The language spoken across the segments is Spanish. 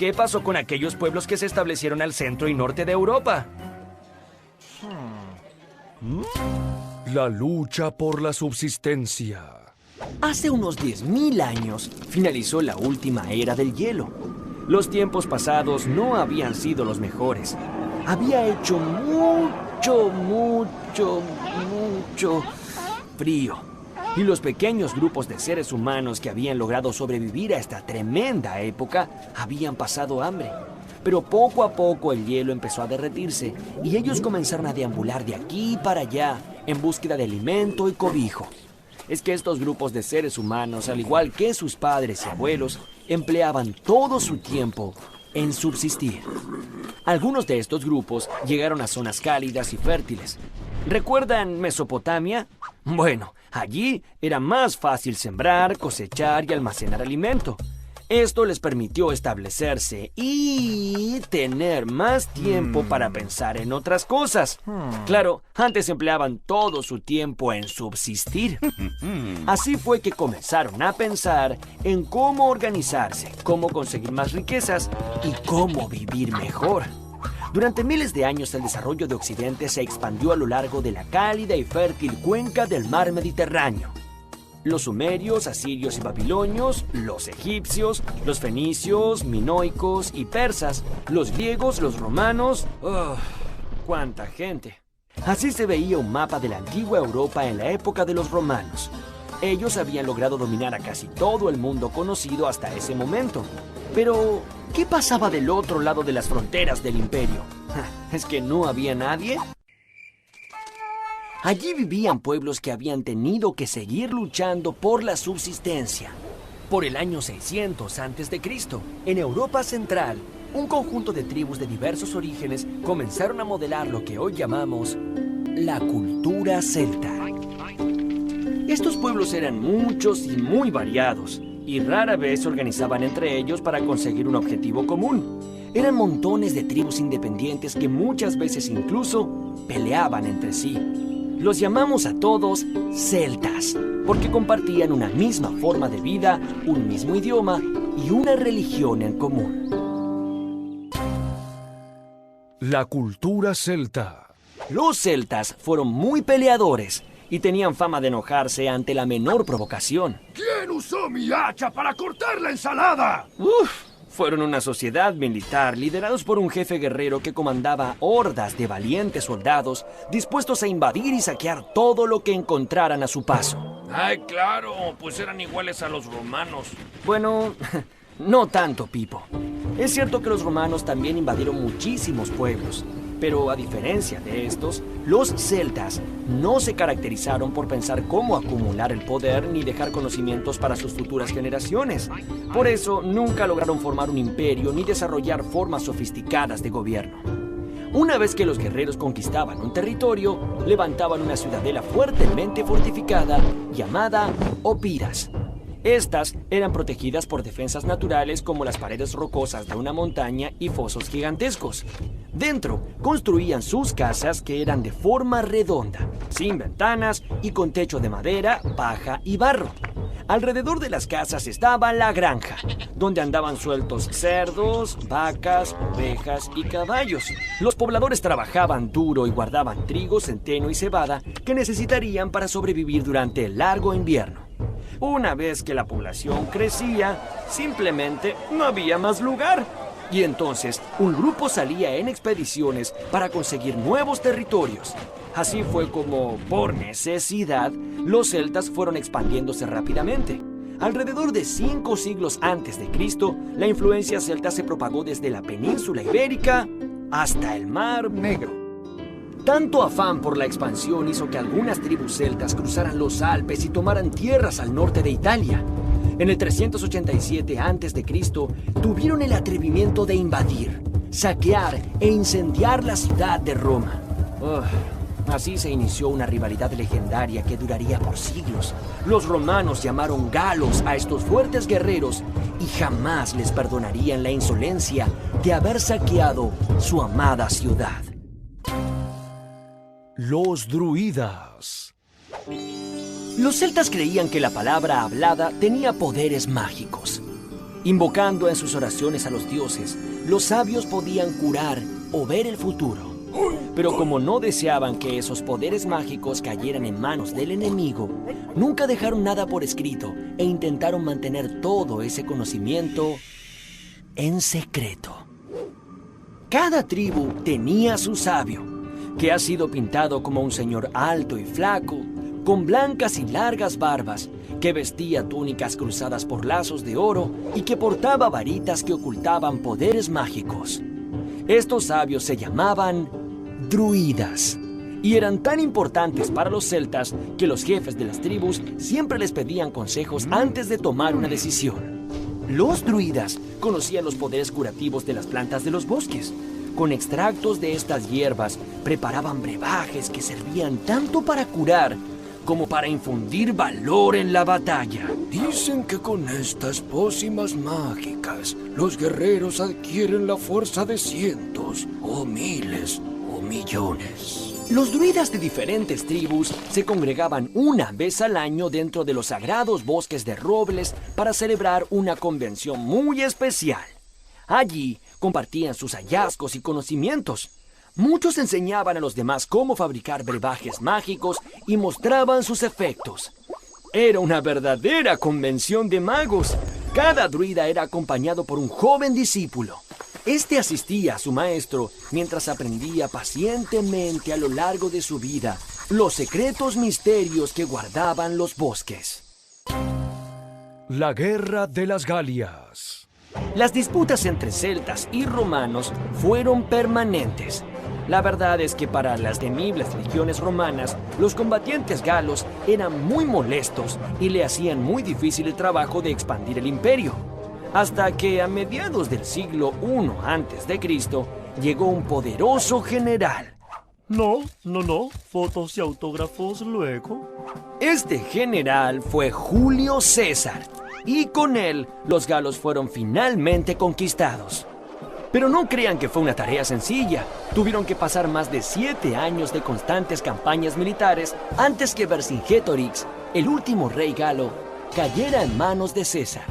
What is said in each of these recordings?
¿Qué pasó con aquellos pueblos que se establecieron al centro y norte de Europa? La lucha por la subsistencia. Hace unos 10.000 años finalizó la última era del hielo. Los tiempos pasados no habían sido los mejores. Había hecho mucho frío. Y los pequeños grupos de seres humanos que habían logrado sobrevivir a esta tremenda época habían pasado hambre. Pero poco a poco el hielo empezó a derretirse y ellos comenzaron a deambular de aquí para allá en búsqueda de alimento y cobijo. Es que estos grupos de seres humanos, al igual que sus padres y abuelos, empleaban todo su tiempo en subsistir. Algunos de estos grupos llegaron a zonas cálidas y fértiles. ¿Recuerdan Mesopotamia? Bueno, allí era más fácil sembrar, cosechar y almacenar alimento. Esto les permitió establecerse y tener más tiempo para pensar en otras cosas. Claro, antes empleaban todo su tiempo en subsistir. Así fue que comenzaron a pensar en cómo organizarse, cómo conseguir más riquezas y cómo vivir mejor. Durante miles de años el desarrollo de Occidente se expandió a lo largo de la cálida y fértil cuenca del mar Mediterráneo. Los sumerios, asirios y babilonios, los egipcios, los fenicios, minoicos y persas, los griegos, los romanos... ¡Oh, cuánta gente! Así se veía un mapa de la antigua Europa en la época de los romanos. Ellos habían logrado dominar a casi todo el mundo conocido hasta ese momento. Pero, ¿qué pasaba del otro lado de las fronteras del imperio? ¿Es que no había nadie? Allí vivían pueblos que habían tenido que seguir luchando por la subsistencia. Por el año 600 a.C., en Europa Central, un conjunto de tribus de diversos orígenes comenzaron a modelar lo que hoy llamamos la cultura celta. Estos pueblos eran muchos y muy variados, y rara vez se organizaban entre ellos para conseguir un objetivo común. Eran montones de tribus independientes que muchas veces incluso peleaban entre sí. Los llamamos a todos celtas, porque compartían una misma forma de vida, un mismo idioma y una religión en común. La cultura celta. Los celtas fueron muy peleadores y tenían fama de enojarse ante la menor provocación. ¿Quién usó mi hacha para cortar la ensalada? Fueron una sociedad militar liderados por un jefe guerrero que comandaba hordas de valientes soldados dispuestos a invadir y saquear todo lo que encontraran a su paso. Ay, claro, pues eran iguales a los romanos. Bueno, no tanto, Pipo. Es cierto que los romanos también invadieron muchísimos pueblos, pero a diferencia de estos, los celtas no se caracterizaron por pensar cómo acumular el poder ni dejar conocimientos para sus futuras generaciones. Por eso, nunca lograron formar un imperio ni desarrollar formas sofisticadas de gobierno. Una vez que los guerreros conquistaban un territorio, levantaban una ciudadela fuertemente fortificada llamada Opiras. Estas eran protegidas por defensas naturales como las paredes rocosas de una montaña y fosos gigantescos. Dentro, construían sus casas que eran de forma redonda, sin ventanas y con techo de madera, paja y barro. Alrededor de las casas estaba la granja, donde andaban sueltos cerdos, vacas, ovejas y caballos. Los pobladores trabajaban duro y guardaban trigo, centeno y cebada que necesitarían para sobrevivir durante el largo invierno. Una vez que la población crecía, simplemente no había más lugar. Y entonces, un grupo salía en expediciones para conseguir nuevos territorios. Así fue como, por necesidad, los celtas fueron expandiéndose rápidamente. Alrededor de 5 siglos antes de Cristo, la influencia celta se propagó desde la península ibérica hasta el Mar Negro. Tanto afán por la expansión hizo que algunas tribus celtas cruzaran los Alpes y tomaran tierras al norte de Italia. En el 387 a.C., tuvieron el atrevimiento de invadir, saquear e incendiar la ciudad de Roma. Así se inició una rivalidad legendaria que duraría por siglos. Los romanos llamaron galos a estos fuertes guerreros y jamás les perdonarían la insolencia de haber saqueado su amada ciudad. Los druidas. Los celtas creían que la palabra hablada tenía poderes mágicos. Invocando en sus oraciones a los dioses, los sabios podían curar o ver el futuro. Pero como no deseaban que esos poderes mágicos cayeran en manos del enemigo, nunca dejaron nada por escrito e intentaron mantener todo ese conocimiento en secreto. Cada tribu tenía su sabio, que ha sido pintado como un señor alto y flaco, con blancas y largas barbas, que vestía túnicas cruzadas por lazos de oro y que portaba varitas que ocultaban poderes mágicos. Estos sabios se llamaban druidas y eran tan importantes para los celtas que los jefes de las tribus siempre les pedían consejos antes de tomar una decisión. Los druidas conocían los poderes curativos de las plantas de los bosques. Con extractos de estas hierbas preparaban brebajes que servían tanto para curar como para infundir valor en la batalla. Dicen que con estas pócimas mágicas, los guerreros adquieren la fuerza de cientos, o miles, o millones. Los druidas de diferentes tribus se congregaban una vez al año dentro de los sagrados bosques de robles para celebrar una convención muy especial. Allí compartían sus hallazgos y conocimientos. Muchos enseñaban a los demás cómo fabricar brebajes mágicos y mostraban sus efectos. Era una verdadera convención de magos. Cada druida era acompañado por un joven discípulo. Este asistía a su maestro mientras aprendía pacientemente a lo largo de su vida los secretos misterios que guardaban los bosques. La Guerra de las Galias. Las disputas entre celtas y romanos fueron permanentes. La verdad es que para las temibles legiones romanas, los combatientes galos eran muy molestos y le hacían muy difícil el trabajo de expandir el imperio. Hasta que a mediados del siglo I a.C. llegó un poderoso general. No, fotos y autógrafos luego. Este general fue Julio César, y con él los galos fueron finalmente conquistados. Pero no crean que fue una tarea sencilla. Tuvieron que pasar más de 7 años de constantes campañas militares antes que Vercingetorix, el último rey galo, cayera en manos de César.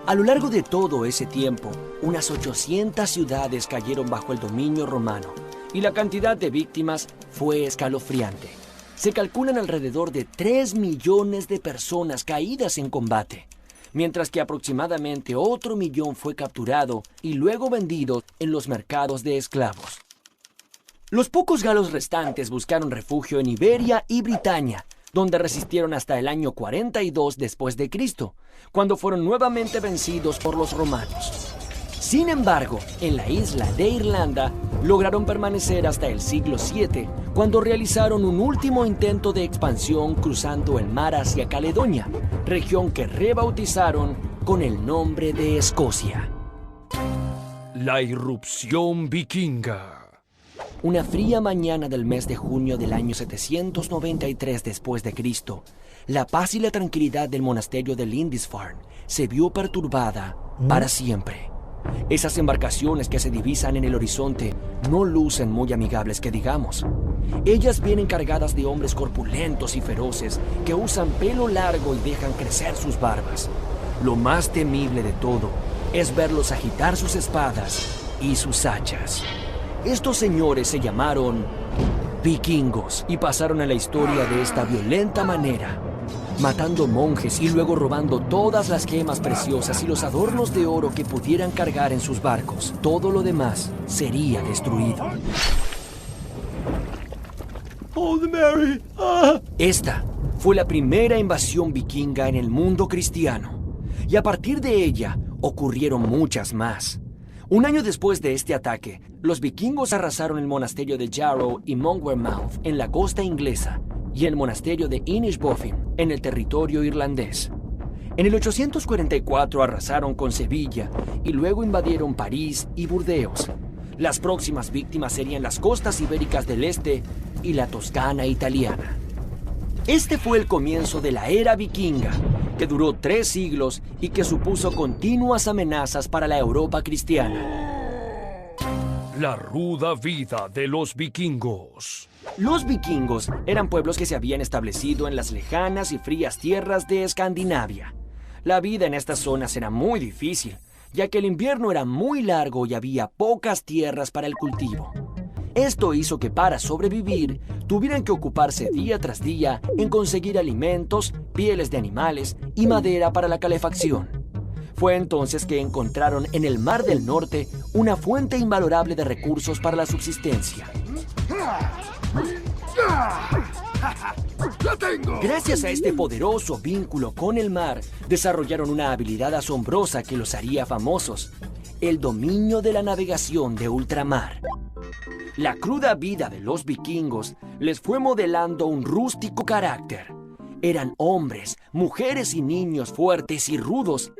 A lo largo de todo ese tiempo, unas 800 ciudades cayeron bajo el dominio romano, y la cantidad de víctimas fue escalofriante. Se calculan alrededor de 3 millones de personas caídas en combate, mientras que aproximadamente otro millón fue capturado y luego vendido en los mercados de esclavos. Los pocos galos restantes buscaron refugio en Iberia y Britania, donde resistieron hasta el año 42 después de Cristo, cuando fueron nuevamente vencidos por los romanos. Sin embargo, en la isla de Irlanda lograron permanecer hasta el siglo VII, cuando realizaron un último intento de expansión cruzando el mar hacia Caledonia, región que rebautizaron con el nombre de Escocia. La irrupción vikinga. Una fría mañana del mes de junio del año 793 después de Cristo, la paz y la tranquilidad del monasterio de Lindisfarne se vio perturbada para siempre. Esas embarcaciones que se divisan en el horizonte no lucen muy amigables que digamos. Ellas vienen cargadas de hombres corpulentos y feroces que usan pelo largo y dejan crecer sus barbas. Lo más temible de todo es verlos agitar sus espadas y sus hachas. Estos señores se llamaron vikingos y pasaron a la historia de esta violenta manera, matando monjes y luego robando todas las gemas preciosas y los adornos de oro que pudieran cargar en sus barcos. Todo lo demás sería destruido. ¡Old Mary! Esta fue la primera invasión vikinga en el mundo cristiano, y a partir de ella ocurrieron muchas más. Un año después de este ataque, los vikingos arrasaron el monasterio de Jarrow y Monwermouth en la costa inglesa y el monasterio de Inishbofin en el territorio irlandés. En el 844 arrasaron con Sevilla y luego invadieron París y Burdeos. Las próximas víctimas serían las costas ibéricas del este y la Toscana italiana. Este fue el comienzo de la era vikinga, que duró 3 siglos y que supuso continuas amenazas para la Europa cristiana. La ruda vida de los vikingos. Los vikingos eran pueblos que se habían establecido en las lejanas y frías tierras de Escandinavia. La vida en estas zonas era muy difícil, ya que el invierno era muy largo y había pocas tierras para el cultivo. Esto hizo que para sobrevivir tuvieran que ocuparse día tras día en conseguir alimentos, pieles de animales y madera para la calefacción. Fue entonces que encontraron en el Mar del Norte una fuente invalorable de recursos para la subsistencia. ¡La tengo! Gracias a este poderoso vínculo con el mar, desarrollaron una habilidad asombrosa que los haría famosos: el dominio de la navegación de ultramar. La cruda vida de los vikingos les fue modelando un rústico carácter. Eran hombres, mujeres y niños fuertes y rudos,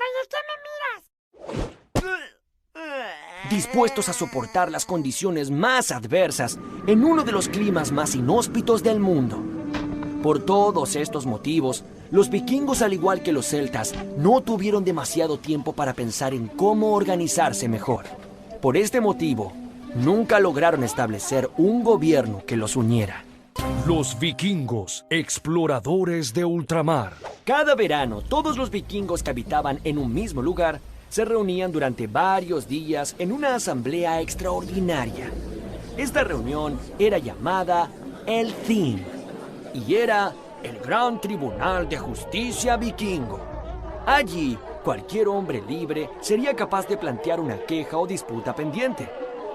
dispuestos a soportar las condiciones más adversas en uno de los climas más inhóspitos del mundo. Por todos estos motivos, los vikingos, al igual que los celtas, no tuvieron demasiado tiempo para pensar en cómo organizarse mejor. Por este motivo, nunca lograron establecer un gobierno que los uniera. Los vikingos, exploradores de ultramar. Cada verano, todos los vikingos que habitaban en un mismo lugar se reunían durante varios días en una asamblea extraordinaria. Esta reunión era llamada el Thing y era el Gran Tribunal de Justicia Vikingo. Allí, cualquier hombre libre sería capaz de plantear una queja o disputa pendiente.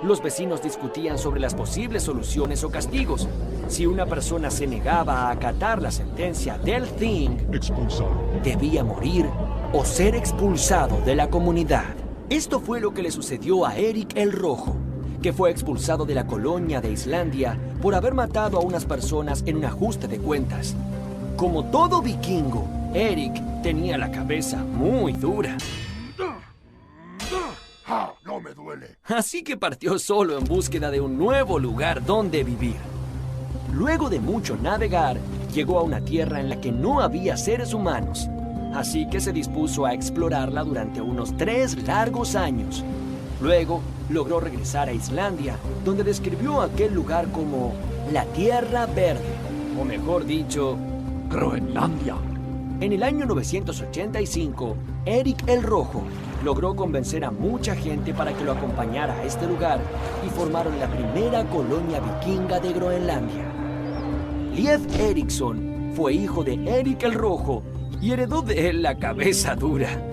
Los vecinos discutían sobre las posibles soluciones o castigos. Si una persona se negaba a acatar la sentencia del Thing, debía morir o ser expulsado de la comunidad. Esto fue lo que le sucedió a Eric el Rojo, que fue expulsado de la colonia de Islandia por haber matado a unas personas en un ajuste de cuentas. Como todo vikingo, Eric tenía la cabeza muy dura. No me duele. Así que partió solo en búsqueda de un nuevo lugar donde vivir. Luego de mucho navegar, llegó a una tierra en la que no había seres humanos. Así que se dispuso a explorarla durante unos 3 largos años. Luego, logró regresar a Islandia, donde describió aquel lugar como la Tierra Verde, o mejor dicho, Groenlandia. en el año 985, Eric el Rojo logró convencer a mucha gente para que lo acompañara a este lugar y formaron la primera colonia vikinga de Groenlandia. Leif Erikson fue hijo de Eric el Rojo y heredó de él la cabeza dura,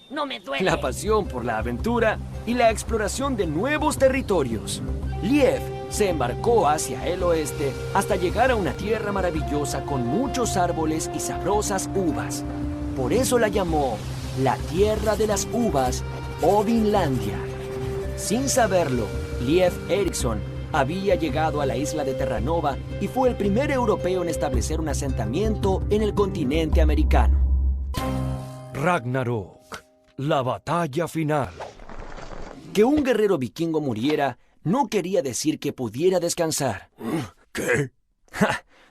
No me duele. la pasión por la aventura y la exploración de nuevos territorios. Leif se embarcó hacia el oeste hasta llegar a una tierra maravillosa con muchos árboles y sabrosas uvas. Por eso la llamó la Tierra de las Uvas o Vinlandia. Sin saberlo, Leif Erikson había llegado a la isla de Terranova y fue el primer europeo en establecer un asentamiento en el continente americano. Ragnarok, la batalla final. Que un guerrero vikingo muriera no quería decir que pudiera descansar. ¿Qué?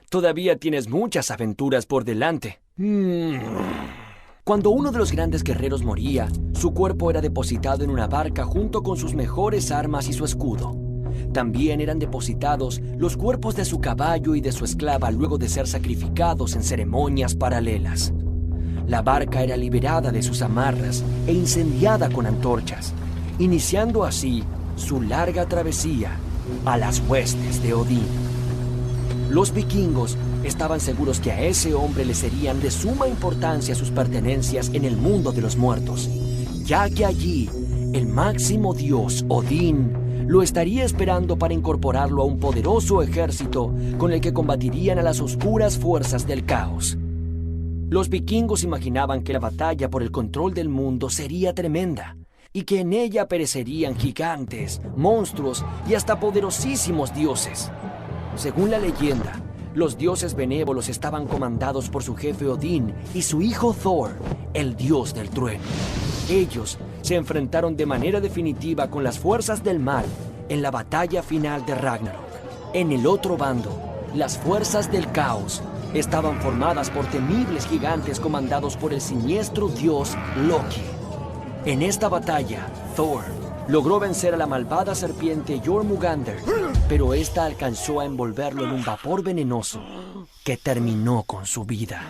Todavía tienes muchas aventuras por delante. Cuando uno de los grandes guerreros moría, su cuerpo era depositado en una barca junto con sus mejores armas y su escudo. También eran depositados los cuerpos de su caballo y de su esclava luego de ser sacrificados en ceremonias paralelas. La barca era liberada de sus amarras e incendiada con antorchas, iniciando así su larga travesía a las huestes de Odín. Los vikingos estaban seguros que a ese hombre le serían de suma importancia sus pertenencias en el mundo de los muertos, ya que allí el máximo dios Odín lo estaría esperando para incorporarlo a un poderoso ejército con el que combatirían a las oscuras fuerzas del caos. Los vikingos imaginaban que la batalla por el control del mundo sería tremenda y que en ella perecerían gigantes, monstruos y hasta poderosísimos dioses. Según la leyenda, los dioses benévolos estaban comandados por su jefe Odín y su hijo Thor, el dios del trueno. Ellos se enfrentaron de manera definitiva con las fuerzas del mal en la batalla final de Ragnarok. En el otro bando, las fuerzas del caos estaban formadas por temibles gigantes comandados por el siniestro dios Loki. En esta batalla, Thor logró vencer a la malvada serpiente Jormungandr, pero esta alcanzó a envolverlo en un vapor venenoso que terminó con su vida.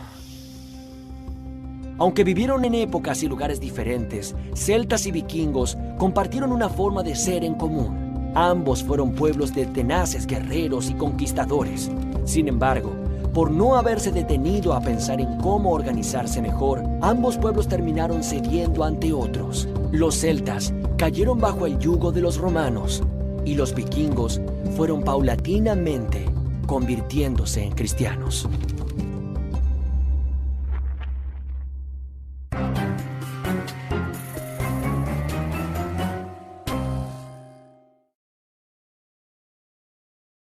Aunque vivieron en épocas y lugares diferentes, celtas y vikingos compartieron una forma de ser en común. Ambos fueron pueblos de tenaces guerreros y conquistadores. Sin embargo, por no haberse detenido a pensar en cómo organizarse mejor, ambos pueblos terminaron cediendo ante otros. Los celtas cayeron bajo el yugo de los romanos y los vikingos fueron paulatinamente convirtiéndose en cristianos.